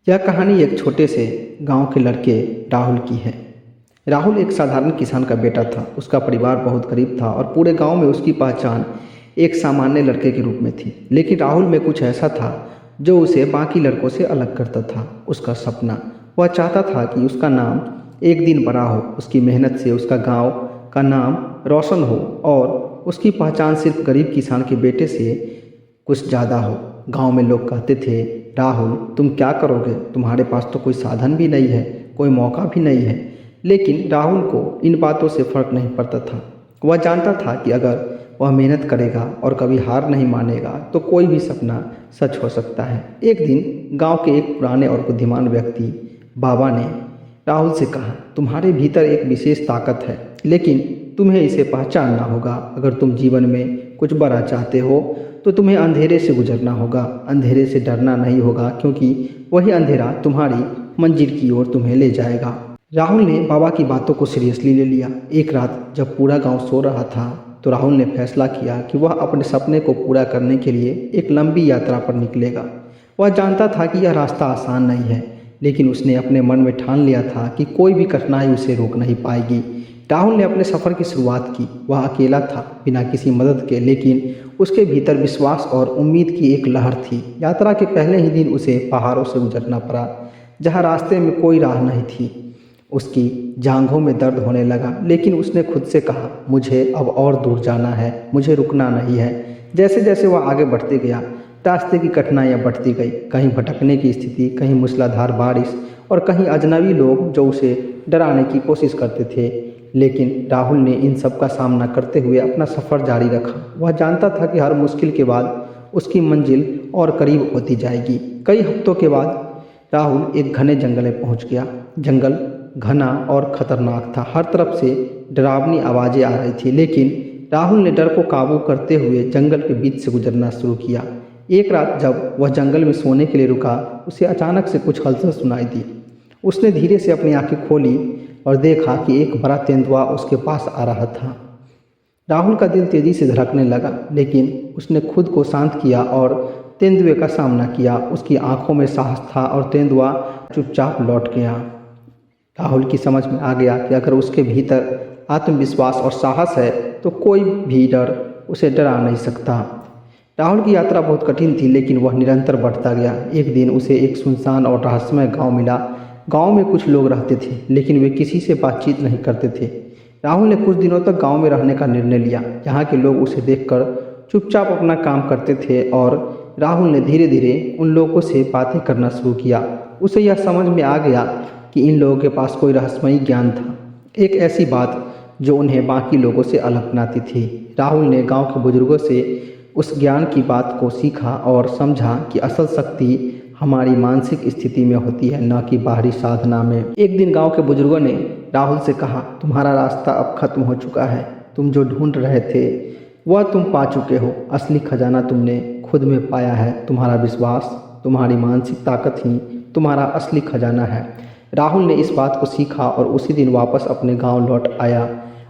यह कहानी एक छोटे से गांव के लड़के राहुल की है। राहुल एक साधारण किसान का बेटा था। उसका परिवार बहुत गरीब था और पूरे गांव में उसकी पहचान एक सामान्य लड़के के रूप में थी। लेकिन राहुल में कुछ ऐसा था जो उसे बाकी लड़कों से अलग करता था। उसका सपना, वह चाहता था कि उसका नाम एक दिन बड़ा हो, उसकी मेहनत से उसका गांव का नाम रोशन हो और उसकी पहचान सिर्फ गरीब किसान के बेटे से कुछ ज़्यादा हो। गांव में लोग कहते थे, राहुल तुम क्या करोगे, तुम्हारे पास तो कोई साधन भी नहीं है, कोई मौका भी नहीं है। लेकिन राहुल को इन बातों से फर्क नहीं पड़ता था। वह जानता था कि अगर वह मेहनत करेगा और कभी हार नहीं मानेगा तो कोई भी सपना सच हो सकता है। एक दिन गांव के एक पुराने और बुद्धिमान व्यक्ति बाबा ने राहुल से कहा, तुम्हारे भीतर एक विशेष ताकत है, लेकिन तुम्हें इसे पहचानना होगा। अगर तुम जीवन में कुछ बड़ा चाहते हो तो तुम्हें अंधेरे से गुजरना होगा। अंधेरे से डरना नहीं होगा, क्योंकि वही अंधेरा तुम्हारी मंजिल की ओर तुम्हें ले जाएगा। राहुल ने बाबा की बातों को सीरियसली ले लिया। एक रात जब पूरा गांव सो रहा था तो राहुल ने फैसला किया कि वह अपने सपने को पूरा करने के लिए एक लंबी यात्रा पर निकलेगा। वह जानता था कि यह रास्ता आसान नहीं है, लेकिन उसने अपने मन में ठान लिया था कि कोई भी कठिनाई उसे रोक नहीं पाएगी। राहुल ने अपने सफ़र की शुरुआत की। वह अकेला था, बिना किसी मदद के, लेकिन उसके भीतर विश्वास और उम्मीद की एक लहर थी। यात्रा के पहले ही दिन उसे पहाड़ों से गुजरना पड़ा, जहाँ रास्ते में कोई राह नहीं थी। उसकी जांघों में दर्द होने लगा, लेकिन उसने खुद से कहा, मुझे अब और दूर जाना है, मुझे रुकना नहीं है। जैसे जैसे वह आगे बढ़ते गया, रास्ते की कठिनाइयाँ बढ़ती गई। कहीं भटकने की स्थिति, कहीं मूसलाधार बारिश और कहीं अजनबी लोग जो उसे डराने की कोशिश करते थे। लेकिन राहुल ने इन सब का सामना करते हुए अपना सफ़र जारी रखा। वह जानता था कि हर मुश्किल के बाद उसकी मंजिल और करीब होती जाएगी। कई हफ्तों के बाद राहुल एक घने जंगल में पहुंच गया। जंगल घना और ख़तरनाक था। हर तरफ से डरावनी आवाज़ें आ रही थी, लेकिन राहुल ने डर को काबू करते हुए जंगल के बीच से गुजरना शुरू किया। एक रात जब वह जंगल में सोने के लिए रुका, उसे अचानक से कुछ हलचल सुनाई दी। उसने धीरे से अपनी आंखें खोली और देखा कि एक बड़ा तेंदुआ उसके पास आ रहा था। राहुल का दिल तेजी से धड़कने लगा, लेकिन उसने खुद को शांत किया और तेंदुए का सामना किया। उसकी आंखों में साहस था और तेंदुआ चुपचाप लौट गया। राहुल की समझ में आ गया कि अगर उसके भीतर आत्मविश्वास और साहस है तो कोई भी डर उसे डरा नहीं सकता। राहुल की यात्रा बहुत कठिन थी, लेकिन वह निरंतर बढ़ता गया। एक दिन उसे एक सुनसान और रहस्यमय गांव मिला। गांव में कुछ लोग रहते थे, लेकिन वे किसी से बातचीत नहीं करते थे। राहुल ने कुछ दिनों तक गांव में रहने का निर्णय लिया। यहाँ के लोग उसे देखकर चुपचाप अपना काम करते थे और राहुल ने धीरे धीरे उन लोगों से बातें करना शुरू किया। उसे यह समझ में आ गया कि इन लोगों के पास कोई रहस्यमयी ज्ञान था, एक ऐसी बात जो उन्हें बाकी लोगों से अलग बनाती थी। राहुल ने गाँव के बुजुर्गों से उस ज्ञान की बात को सीखा और समझा कि असल शक्ति हमारी मानसिक स्थिति में होती है, न कि बाहरी साधना में। एक दिन गांव के बुजुर्गों ने राहुल से कहा, तुम्हारा रास्ता अब खत्म हो चुका है। तुम जो ढूंढ रहे थे वह तुम पा चुके हो। असली खजाना तुमने खुद में पाया है। तुम्हारा विश्वास, तुम्हारी मानसिक ताकत ही तुम्हारा असली खजाना है। राहुल ने इस बात को सीखा और उसी दिन वापस अपने गाँव लौट आया।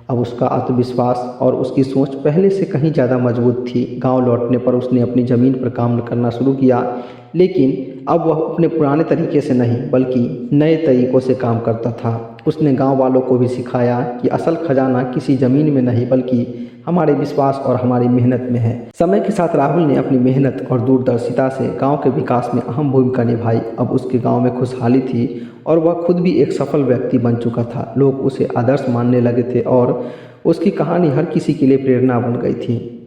अब उसका आत्मविश्वास और उसकी सोच पहले से कहीं ज़्यादा मजबूत थी। गांव लौटने पर उसने अपनी ज़मीन पर काम करना शुरू किया, लेकिन अब वह अपने पुराने तरीके से नहीं बल्कि नए तरीक़ों से काम करता था। उसने गांव वालों को भी सिखाया कि असल खजाना किसी ज़मीन में नहीं बल्कि हमारे विश्वास और हमारी मेहनत में है। समय के साथ राहुल ने अपनी मेहनत और दूरदर्शिता से गांव के विकास में अहम भूमिका निभाई। अब उसके गांव में खुशहाली थी और वह खुद भी एक सफल व्यक्ति बन चुका था। लोग उसे आदर्श मानने लगे थे और उसकी कहानी हर किसी के लिए प्रेरणा बन गई थी।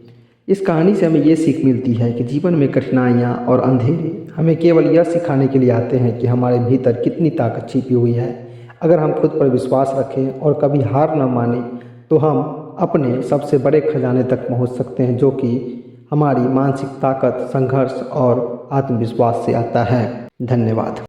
इस कहानी से हमें ये सीख मिलती है कि जीवन में कठिनाइयाँ और अंधेरे हमें केवल यह सिखाने के लिए आते हैं कि हमारे भीतर कितनी ताकत छिपी हुई है। अगर हम खुद पर विश्वास रखें और कभी हार न माने तो हम अपने सबसे बड़े खजाने तक पहुंच सकते हैं, जो कि हमारी मानसिक ताकत, संघर्ष और आत्मविश्वास से आता है। धन्यवाद।